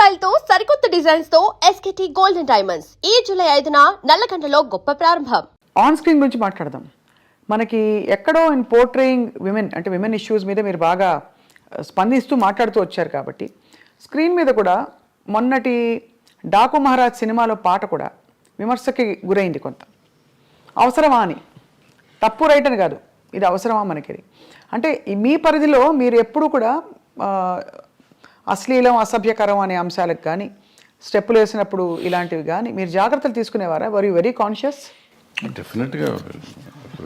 Style తో సరికొత్త designs తో ఎస్కేటీ గోల్డెన్ డైమండ్స్ ఈ జూలై 5న నల్లకంటలో గొప్ప ప్రారంభం. ఆన్ స్క్రీన్ గురించి మాట్లాడదాం. మనకి ఎక్కడో ఇన్ పోర్ట్రేయింగ్ విమెన్ అంటే విమెన్ ఇష్యూస్ మీద మీరు బాగా స్పందిస్తూ మాట్లాడుతూ వచ్చారు కాబట్టి స్క్రీన్ మీద కూడా మొన్నటి డాకు మహారాజ్ సినిమాలో పాట కూడా విమర్శకి గురైంది. కొంత అవసరమా అని, తప్పు రైట్ అని కాదు, ఇది అవసరమా మనకి అంటే మీ పరిధిలో మీరు ఎప్పుడు కూడా అశ్లీలం అసభ్యకరం అనే అంశాలకు కానీ స్టెప్పులు వేసినప్పుడు ఇలాంటివి కానీ మీరు జాగ్రత్తలు తీసుకునేవారా? Were you very conscious? డెఫినెట్గా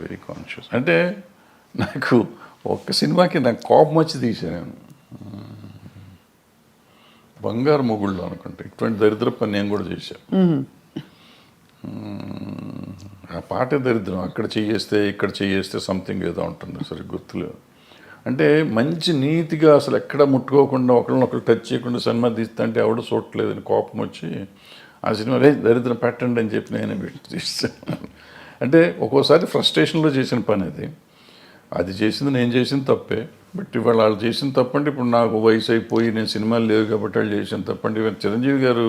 వెరీ కాన్షియస్. అంటే నాకు ఒక్క సినిమాకి నాకు కోపం వచ్చి తీసాను, బంగారు మొగుళ్ళు అనుకుంటే. ఇటువంటి దరిద్ర పని నేను కూడా చేశాను. ఆ పాటే దరిద్రం. అక్కడ చేయేస్తే ఇక్కడ చేయేస్తే సంథింగ్ ఏదో ఉంటుంది, సరే గుర్తులేదు. అంటే మంచి నీతిగా అసలు ఎక్కడ ముట్టుకోకుండా ఒకరినొకరు టచ్ చేయకుండా సినిమా తీస్తా అంటే ఎవడో చూడలేదని కోపం వచ్చి ఆ సినిమా దరిద్రం పెట్టండి అని చెప్పి నేనే పెట్టి తీస్తాను. అంటే ఒక్కోసారి ఫ్రస్ట్రేషన్లో చేసిన పని అది చేసింది నేను చేసిన తప్పే. బట్ ఇవాళ వాళ్ళు చేసిన తప్పండి. ఇప్పుడు నాకు వయసు అయిపోయి నేను సినిమాలు లేవు కాబట్టి వాళ్ళు చేసిన తప్పండి. ఇవాళ చిరంజీవి గారు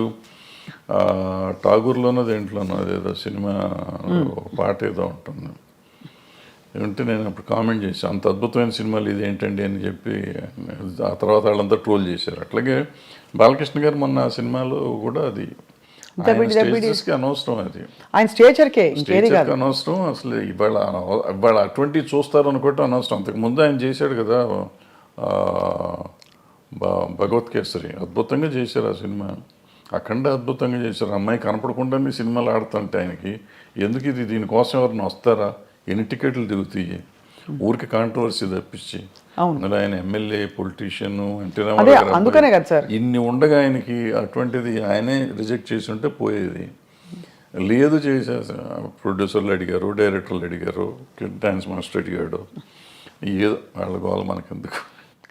ఠాగూర్లోనో దేంట్లోనో అదేదో సినిమా పాట ఏదో ఉంటుంది ఉంటే నేను అప్పుడు కామెంట్ చేశాను, అంత అద్భుతమైన సినిమాలు ఇది ఏంటండి అని చెప్పి. ఆ తర్వాత వాళ్ళంతా ట్రోల్ చేశారు. అట్లాగే బాలకృష్ణ గారు మొన్న ఆ సినిమాలో కూడా అది అనవసరం, అది ఆయన స్టేచర్కే అనవసరం. అసలు ఇవాళ అటువంటివి చూస్తారు అనుకోవటం అనవసరం. అంతకుముందు ఆయన చేశాడు కదా భగవత్ కేసరి, అద్భుతంగా చేశారు ఆ సినిమా. అఖండ అద్భుతంగా చేశారు. అమ్మాయి కనపడకుండానే సినిమాలు ఆడుతుంటే ఆయనకి ఎందుకు ఇది, దీనికోసం ఎవరిని వస్తారా, ఎన్ని టికెట్లు దిగుతాయి, ఊరికి కాంట్రవర్సీ తప్పించి. అందులో ఆయన ఎమ్మెల్యే పొలిటీషియన్ అందుకనే కదా సార్ ఇన్ని ఉండగా ఆయనకి అటువంటిది ఆయనే రిజెక్ట్ చేసి ఉంటే పోయేది. లేదు చేసే ప్రొడ్యూసర్లు అడిగారు, డైరెక్టర్లు అడిగారు, డాన్స్ మాస్టర్ అడిగాడు, ఏదో వాళ్ళ గోల మనకెందుకు.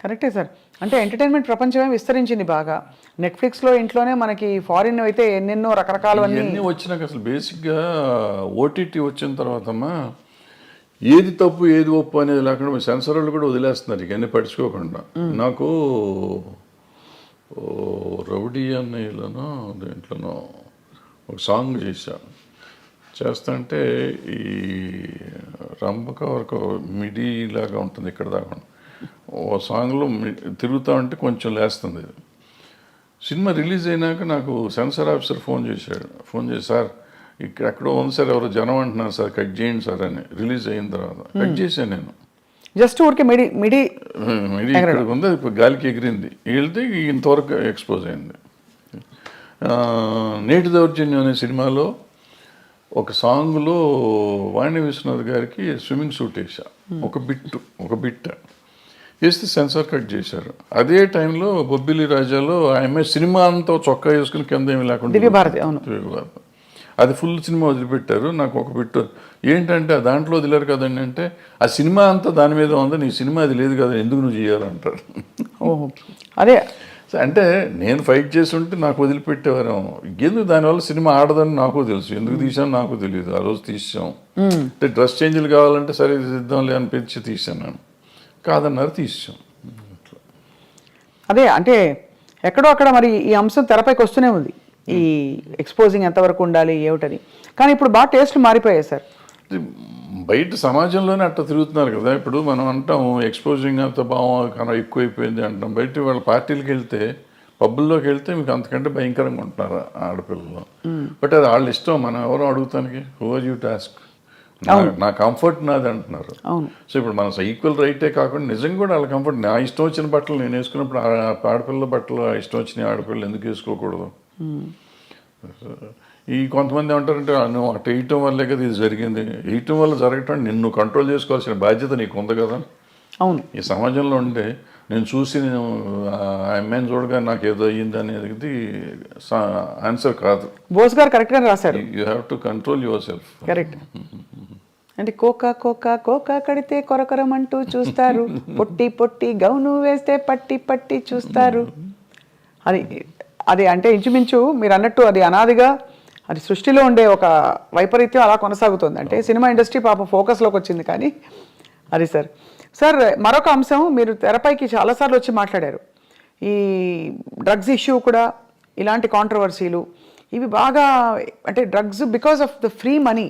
కరెక్టే సార్. అంటే ఎంటర్టైన్మెంట్ ప్రపంచమే విస్తరించింది బాగా. నెట్ఫ్లిక్స్లో ఇంట్లోనే మనకి ఫారిన్ అయితే ఎన్నెన్నో రకరకాలు అన్నీ వచ్చినాక అసలు బేసిక్గా ఓటీటీ వచ్చిన తర్వాతమ్మా ఏది తప్పు ఏది ఒప్పు అనేది లేకుండా సెన్సర్ వాళ్ళు కూడా వదిలేస్తున్నారు ఇక అన్నీ పట్టించుకోకుండా. నాకు రౌడీ అన్నయ్యలోనో దేంట్లోనో ఒక సాంగ్ చేస్తా ఈ రంభక వరకు మిడీ లాగా ఉంటుంది ఇక్కడ దాకా. ఓ సాంగ్లో తిరుగుతూ ఉంటే కొంచెం లేస్తుంది. సినిమా రిలీజ్ అయినాక నాకు సెన్సార్ ఆఫీసర్ ఫోన్ చేసి సార్ ఇక్కడ ఎక్కడో ఉంది సార్, ఎవరో జనం అంటున్నారు సార్, కట్ చేయండి సార్ అని. రిలీజ్ అయిన తర్వాత కట్ చేశాను నేను. జస్ట్ ఊరికే మిడి ఇక్కడ ఉంది, అది గాలికి ఎగిరింది, వెళ్తే ఇంతవరకు ఎక్స్పోజ్ అయింది. నేటి దౌర్జన్యం అనే సినిమాలో ఒక సాంగ్లో వాణి విశ్వనాథ్ గారికి స్విమ్మింగ్ సూట్ వేసా, ఒక బిట్ వేస్తే సెన్సార్ కట్ చేశారు. అదే టైంలో బొబ్బిలి రాజాలో ఆమె సినిమా అంతా చొక్కా వేసుకుని కింద ఏమి లేకుండా దివ్యభారతి అది ఫుల్ సినిమా వదిలిపెట్టారు. నాకు ఒక బిట్టు ఏంటంటే దాంట్లో వదిలేరు కదండి అంటే, ఆ సినిమా అంతా దాని మీద ఉంది, నీ సినిమా అది లేదు కదా, ఎందుకు నువ్వు చేయాలంటారు. అదే అంటే నేను ఫైట్ చేసి ఉంటే నాకు వదిలిపెట్టేవారు. ఎందుకు దానివల్ల సినిమా ఆడదని నాకు తెలుసు, ఎందుకు తీసాను నాకు తెలియదు. ఆ రోజు తీసాం అంటే డ్రెస్ చేంజ్లు కావాలంటే సరే తీద్దాంలే అనిపించి తీసాను నేను, కాదన్నారు తీసాం. అదే అంటే ఎక్కడో అక్కడ మరి ఈ అంశం తెరపైకి వస్తూనే ఉంది, ఈ ఎక్స్పోజింగ్ ఎంతవరకు ఉండాలి ఏమిటని. కానీ ఇప్పుడు బాగా టేస్ట్లు మారిపోయాయి సార్. బయట సమాజంలోనే అట్లా తిరుగుతున్నారు కదా. ఇప్పుడు మనం అంటాం ఎక్స్పోజింగ్ అంత బాగా ఎక్కువైపోయింది అంటాం. బయట వాళ్ళ పార్టీలకు వెళ్తే, పబ్బుల్లోకి వెళ్తే మీకు అంతకంటే భయంకరంగా ఉంటున్నారు ఆడపిల్లలు. బట్ అది వాళ్ళ ఇష్టం, మనం ఎవరో అడుగుతానికి హూ ఆర్ యూ టాస్క్, నా కంఫర్ట్ నాది అంటున్నారు. సో ఇప్పుడు మన ఈక్వల్ రైటే కాకుండా నిజంగా కూడా వాళ్ళ కంఫర్ట్, నా ఇష్టం వచ్చిన బట్టలు నేను వేసుకున్నప్పుడు ఆడపిల్లల బట్టలు ఇష్టం వచ్చిన ఆడపిల్లలు ఎందుకు వేసుకోకూడదు. ఈ కొంతమంది ఏమంటారంటే నువ్వు అటు వేయటం వల్లే కదా ఇది జరిగింది, వేయటం వల్ల జరగటం నిన్ను కంట్రోల్ చేసుకోవాల్సిన బాధ్యత నీకు ఉంది కదా. అవును, ఈ సమాజంలో ఉంటే నేను చూసి నేను ఆ అమ్మాయిని చూడగా నాకు ఏదో అయ్యింది అనేది ఆన్సర్ కాదు. బోస్ గారు కరెక్ట్గా రాశారు, you have to control your self. Correct. అంటే కోకా కడితే కొరకొరమంటూ చూస్తారు, పొట్టి గౌను వేస్తే పట్టి చూస్తారు. అది అంటే ఇంచుమించు మీరు అన్నట్టు అది అనాదిగా అది సృష్టిలో ఉండే ఒక వైపరీత్యం అలా కొనసాగుతుంది. అంటే సినిమా ఇండస్ట్రీ పాపం ఫోకస్లోకి వచ్చింది కానీ అది సార్ మరొక అంశం, మీరు తెరపైకి చాలాసార్లు వచ్చి మాట్లాడారు. ఈ డ్రగ్స్ ఇష్యూ కూడా ఇలాంటి కాంట్రవర్సీలు ఇవి బాగా అంటే drugs because of the free money,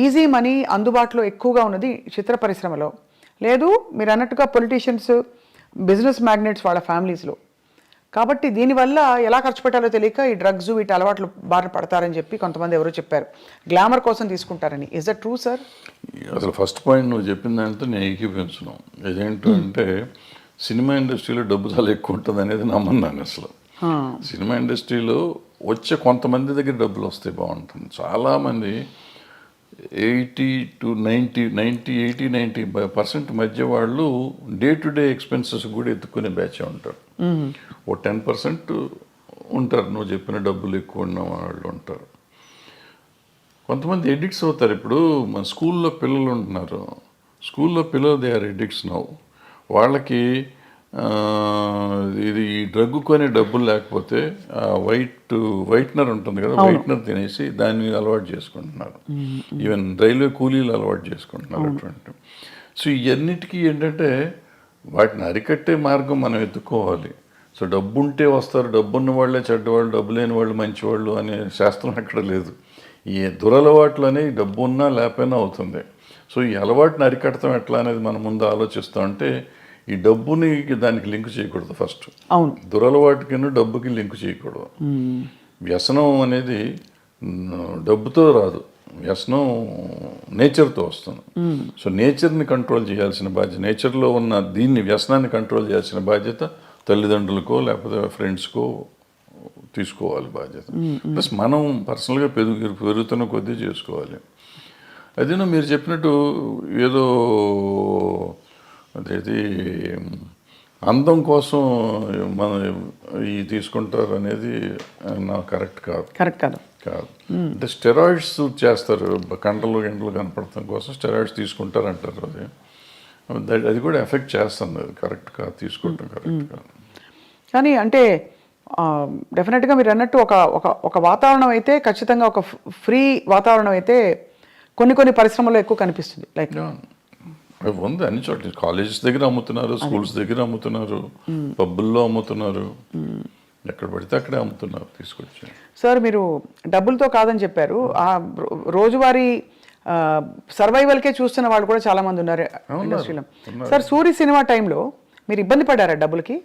easy money అందుబాటులో ఎక్కువగా ఉన్నది చిత్ర పరిశ్రమలో. లేదు మీరు అన్నట్టుగా పొలిటీషియన్స్, బిజినెస్ మ్యాగ్నెట్స్ వాళ్ళ ఫ్యామిలీస్లో. కాబట్టి దీనివల్ల ఎలా ఖర్చు పెట్టాలో తెలియక ఈ డ్రగ్స్ వీటి అలవాట్లు బారిన పడతారని చెప్పి కొంతమంది ఎవరో చెప్పారు, గ్లామర్ కోసం తీసుకుంటారని. Is that true sir? అసలు ఫస్ట్ పాయింట్ నువ్వు చెప్పిన దాంతో నేను ఏకీపించను. ఇదేంటంటే సినిమా ఇండస్ట్రీలో డబ్బు చాలా ఎక్కువ ఉంటుంది అనేది నమ్మన్నాను. అసలు సినిమా ఇండస్ట్రీలో వచ్చే కొంతమంది దగ్గర డబ్బులు వస్తే బాగుంటుంది. చాలామంది 80% మధ్య వాళ్ళు డే టు డే ఎక్స్పెన్సెస్ కూడా ఎత్తుకునే బ్యాచ్ ఉంటారు. ఓ 10% ఉంటారు నువ్వు చెప్పిన డబ్బులు ఎక్కువ ఉన్న వాళ్ళు ఉంటారు. కొంతమంది ఎడిక్ట్స్ అవుతారు. ఇప్పుడు మన స్కూల్లో పిల్లలు ఉంటున్నారు, స్కూల్లో పిల్లలు దే ఆర్ ఎడిక్ట్స్ నౌ. వాళ్ళకి ఇది ఈ డ్రగ్ కొనే డబ్బులు లేకపోతే వైట్నర్ ఉంటుంది కదా, వైట్నర్ తినేసి దాన్ని అలవాటు చేసుకుంటున్నారు. ఈవెన్ రైల్వే కూలీలు అలవాటు చేసుకుంటున్నారు అటువంటి. సో ఇవన్నిటికీ ఏంటంటే వాటిని అరికట్టే మార్గం మనం ఎత్తుకోవాలి. సో డబ్బు ఉంటే వస్తారు, డబ్బు ఉన్న వాళ్ళే చెడ్డవాళ్ళు, డబ్బు లేని వాళ్ళు మంచివాళ్ళు అనే శాస్త్రం ఎక్కడ లేదు. ఈ దురలవాట్లు అనేవి డబ్బు ఉన్నా లేకపోయినా అవుతుంది. సో ఈ అలవాటుని అరికడతాం ఎట్లా అనేది మనం ముందు ఆలోచిస్తాం. అంటే ఈ డబ్బుని దానికి లింక్ చేయకూడదు ఫస్ట్. అవును, దురలవాటుకి డబ్బుకి లింక్ చేయకూడదు. వ్యసనం అనేది డబ్బుతో రాదు, వ్యసనం నేచర్తో వస్తుంది. సో నేచర్ని కంట్రోల్ చేయాల్సిన బాధ్యత, నేచర్లో ఉన్న దీన్ని వ్యసనాన్ని కంట్రోల్ చేయాల్సిన బాధ్యత తల్లిదండ్రులకో లేకపోతే ఫ్రెండ్స్కో తీసుకోవాలి బాధ్యత. ప్లస్ మనం పర్సనల్గా పెరుగుతున్న కొద్దీ చేసుకోవాలి. అదేనో మీరు చెప్పినట్టు ఏదో అదేది అందం కోసం మనం ఈ తీసుకుంటారు అనేది నాకు కరెక్ట్ కాదు. అంటే స్టెరాయిడ్స్ చేస్తారు, కండలు కనపడటం కోసం స్టెరాయిడ్స్ తీసుకుంటారు అంటారు. అది కూడా ఎఫెక్ట్ చేస్తుంది, అది కరెక్ట్ కాదు, తీసుకోవటం కరెక్ట్ కాదు. కానీ అంటే డెఫినెట్గా మీరు అన్నట్టు ఒక వాతావరణం అయితే ఖచ్చితంగా ఒక ఫ్రీ వాతావరణం అయితే కొన్ని పరిశ్రమల్లో ఎక్కువ కనిపిస్తుంది. లైక్ ఉంది అన్ని చోట్ల, కాలేజెస్ దగ్గర అమ్ముతున్నారు, స్కూల్స్ దగ్గర అమ్ముతున్నారు, పబ్బుల్లో అమ్ముతున్నారు, ఎక్కడ పడితే అక్కడే అమ్ముతున్నారు తీసుకొచ్చి. సార్ మీరు డబ్బులతో కాదని చెప్పారు, ఆ రోజువారీ సర్వైవల్కే చూస్తున్న వాళ్ళు కూడా చాలా మంది ఉన్నారు ఇండస్ట్రీలో. సార్ సూరి సినిమా టైంలో మీరు ఇబ్బంది పడ్డారా డబ్బులకి?